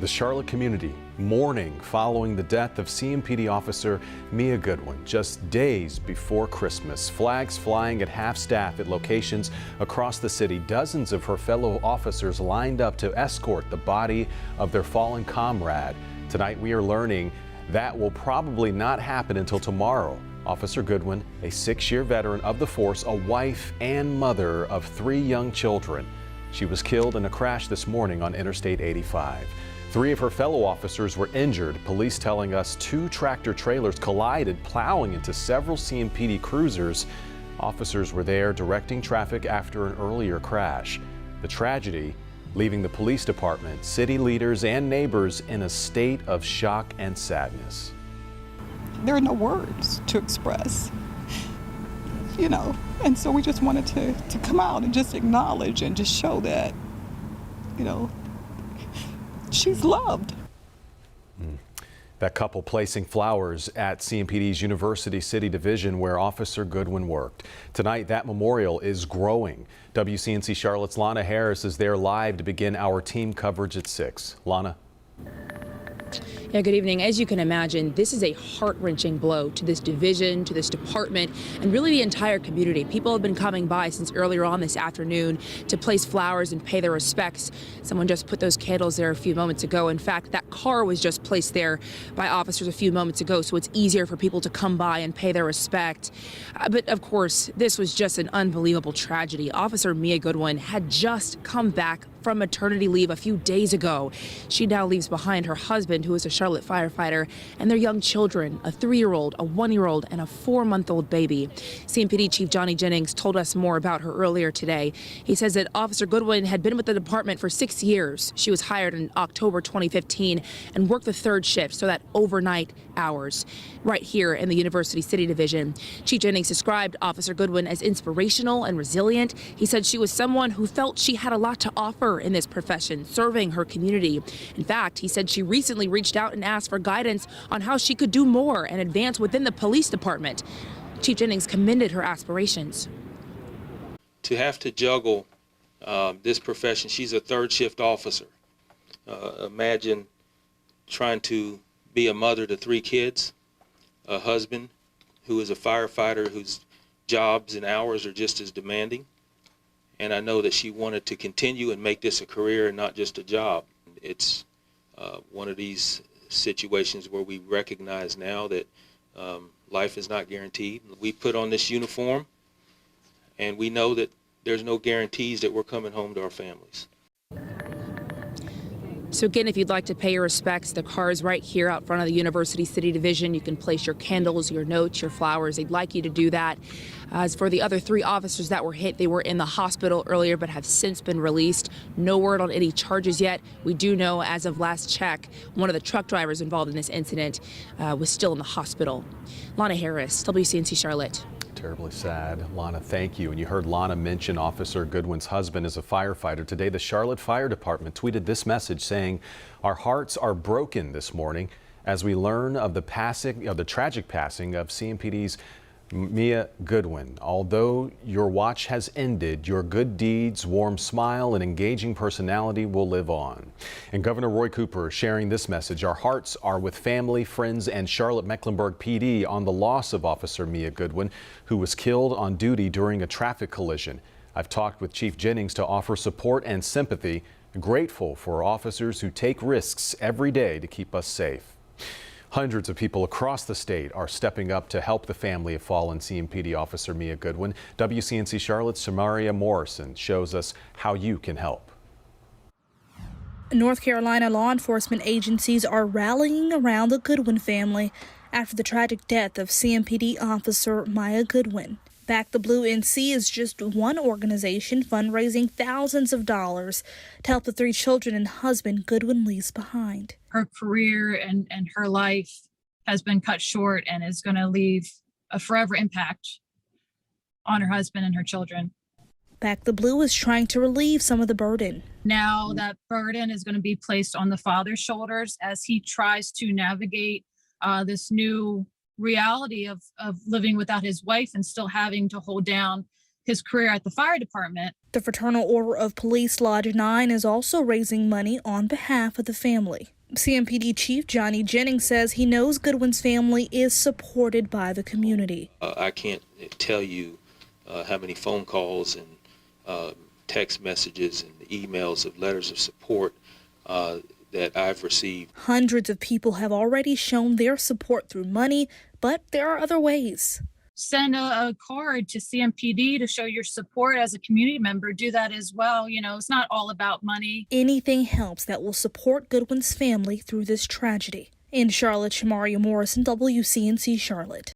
The Charlotte community mourning following the death of CMPD officer Mia Goodwin just days before Christmas. Flags flying at half-staff at locations across the city. Dozens of her fellow officers lined up to escort the body of their fallen comrade. Tonight we are learning that will probably not happen until tomorrow. Officer Goodwin, a 6-year veteran of the force, a wife and mother of 3 young children. She was killed in a crash this morning on Interstate 85. 3 of her fellow officers were injured. Police telling us 2 tractor trailers collided, plowing into several CMPD cruisers. Officers were there directing traffic after an earlier crash. The tragedy leaving the police department, city leaders, and neighbors in a state of shock and sadness. There are no words to express, and so we just wanted to come out and just acknowledge and just show that, she's loved. That couple placing flowers at CMPD's University City Division where Officer Goodwin worked. Tonight, that memorial is growing. WCNC Charlotte's Lana Harris is there live to begin our team coverage at 6. Lana. Yeah, good evening. As you can imagine, this is a heart-wrenching blow to this division, to this department, and really the entire community. People have been coming by since earlier on this afternoon to place flowers and pay their respects. Someone just put those candles there a few moments ago. In fact, that car was just placed there by officers a few moments ago, so it's easier for people to come by and pay their respect. But of course, this was just an unbelievable tragedy. Officer Mia Goodwin had just come back from maternity leave a few days ago. She now leaves behind her husband, who is a Charlotte firefighter, and their young children, a 3-year-old, a 1-year-old, and a 4-month-old baby. CMPD Chief Johnny Jennings told us more about her earlier today. He says that Officer Goodwin had been with the department for 6 years. She was hired in October 2015 and worked the 3rd shift, so that overnight hours, right here in the University City Division. Chief Jennings described Officer Goodwin as inspirational and resilient. He said she was someone who felt she had a lot to offer in this profession, serving her community. In fact, he said she recently reached out and asked for guidance on how she could do more and advance within the police department. Chief Jennings commended her aspirations. To have to juggle this profession, she's a 3rd shift officer. Imagine trying to be a mother to 3 kids, a husband who is a firefighter whose jobs and hours are just as demanding. And I know that she wanted to continue and make this a career and not just a job. It's one of these situations where we recognize now that life is not guaranteed. We put on this uniform and we know that there's no guarantees that we're coming home to our families. So again, if you'd like to pay your respects, the car is right here out front of the University City Division. You can place your candles, your notes, your flowers. They'd like you to do that. As for the other 3 officers that were hit, they were in the hospital earlier but have since been released. No word on any charges yet. We do know, as of last check, one of the truck drivers involved in this incident was still in the hospital. Lana Harris, WCNC Charlotte. Terribly sad. Lana, thank you. And you heard Lana mention Officer Goodwin's husband is a firefighter. Today, the Charlotte Fire Department tweeted this message saying, "Our hearts are broken this morning as we learn of the tragic passing of CMPD's Mia Goodwin. Although your watch has ended, your good deeds, warm smile, and engaging personality will live on." And Governor Roy Cooper sharing this message. Our hearts are with family, friends, and Charlotte-Mecklenburg PD on the loss of Officer Mia Goodwin, who was killed on duty during a traffic collision. I've talked with Chief Jennings to offer support and sympathy. Grateful for officers who take risks every day to keep us safe. Hundreds of people across the state are stepping up to help the family of fallen CMPD officer Mia Goodwin. WCNC Charlotte's Samaria Morrison shows us how you can help. North Carolina law enforcement agencies are rallying around the Goodwin family after the tragic death of CMPD officer Mia Goodwin. Back the Blue NC is just one organization fundraising thousands of dollars to help the 3 children and husband Goodwin leaves behind. Her career and her life has been cut short and is going to leave a forever impact on her husband and her children. Back the Blue is trying to relieve some of the burden. Now that burden is going to be placed on the father's shoulders as he tries to navigate this new reality of living without his wife and still having to hold down his career at the fire department. The Fraternal Order of Police Lodge 9 is also raising money on behalf of the family. CMPD Chief Johnny Jennings says he knows Goodwin's family is supported by the community. I can't tell you how many phone calls and text messages and emails of letters of support that I've received. Hundreds of people have already shown their support through money, but there are other ways. Send a card to CMPD to show your support as a community member. Do that as well. You know, it's not all about money. Anything helps that will support Goodwin's family through this tragedy. In Charlotte, Shamaria Morrison, WCNC Charlotte.